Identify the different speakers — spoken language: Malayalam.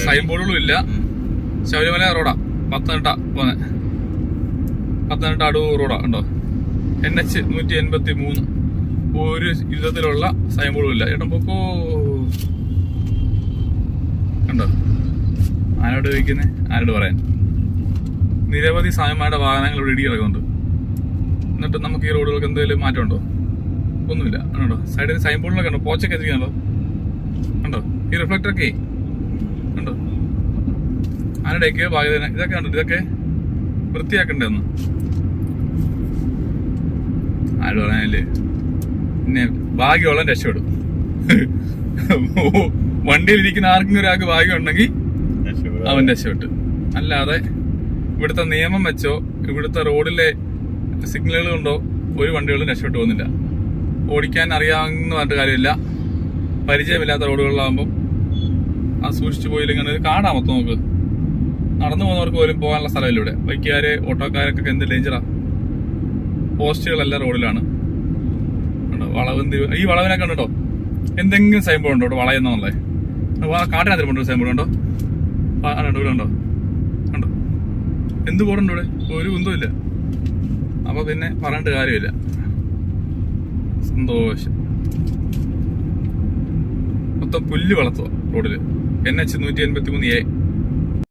Speaker 1: സൈൻ ബോർഡുകളും ഇല്ല. ശബരിമല റോഡാ, പത്തനംതിട്ട പോന്നെ, പത്തനംതിട്ട അടൂർ റോഡാ. ഉണ്ടോ NH 183. ഒരു വിധത്തിലുള്ള സൈൻ ബോർഡും ഇല്ല. ചേട്ടൻ പൊക്കോ. കണ്ടോ, ആരോട് ചോദിക്കുന്നേ, ആരോട് പറയാൻ? നിരവധി സായന്മാരുടെ വാഹനങ്ങൾ ഇവിടെ ഇടി കിടക്കുന്നുണ്ട്. എന്നിട്ട് നമുക്ക് ഈ റോഡുകൾക്ക് എന്തെങ്കിലും മാറ്റമുണ്ടോ? ഒന്നുമില്ല. കണ്ടോ സൈഡിൽ സൈൻ ബോർഡിലൊക്കെ ഉണ്ടോ, പോച്ചൊക്കെ എത്തിക്കണ്ടോ? കണ്ടോ ഈ റിഫ്ലക്ടറൊക്കെ കണ്ടോ, ആരുടെയൊക്കെ ഭാഗ്യത്തിന് ഇതൊക്കെ കണ്ടോ, ഇതൊക്കെ വൃത്തിയാക്കണ്ടേന്ന് ആര് പറയാനല്ലേ. പിന്നെ ഭാഗ്യമുള്ള രക്ഷപ്പെടും. വണ്ടിയിലിരിക്കുന്ന ആർക്കും ഒരാൾക്ക് ഭാഗ്യം ഉണ്ടെങ്കിൽ അവൻ രക്ഷപ്പെട്ടു. അല്ലാതെ ഇവിടുത്തെ നിയമം വെച്ചോ ഇവിടുത്തെ റോഡിലെ സിഗ്നലുകൾ കൊണ്ടോ ഒരു വണ്ടികളും രക്ഷപ്പെട്ടു പോകുന്നില്ല. ഓടിക്കാൻ അറിയാവുന്ന പറഞ്ഞിട്ട് കാര്യമില്ല. പരിചയമില്ലാത്ത റോഡുകളിലാകുമ്പോൾ ആ സൂക്ഷിച്ചു പോയില്ലെങ്കിൽ കാണാൻ മൊത്തം നമുക്ക് നടന്നു പോകുന്നവർക്ക് പോലും പോകാനുള്ള സ്ഥലമില്ല ഇവിടെ. ബൈക്കുകാര് ഓട്ടോക്കാരൊക്കെ എന്ത് ഡേഞ്ചറാ. പോസ്റ്റുകളെല്ലാം റോഡിലാണ്. വളവ്, ഈ വളവിനൊക്കെ ഉണ്ടോ എന്തെങ്കിലും സൈൻ ബോർഡ് ഉണ്ടോ ഇവിടെ വളയുന്നുള്ളേ? കാട്ടിനകത്തിലുണ്ടോ സൈൻ ബോർഡ് ഉണ്ടോ? ഇവിടെ ഉണ്ടോ? കണ്ടോ എന്ത് ബോർഡുണ്ട് ഇവിടെ? ഒരു കുന്തമില്ല. അപ്പൊ പിന്നെ പറഞ്ഞിട്ട് കാര്യമില്ല. സന്തോഷം. മൊത്തം പുല്ല് വളർത്തുക റോഡില്. NH 183A.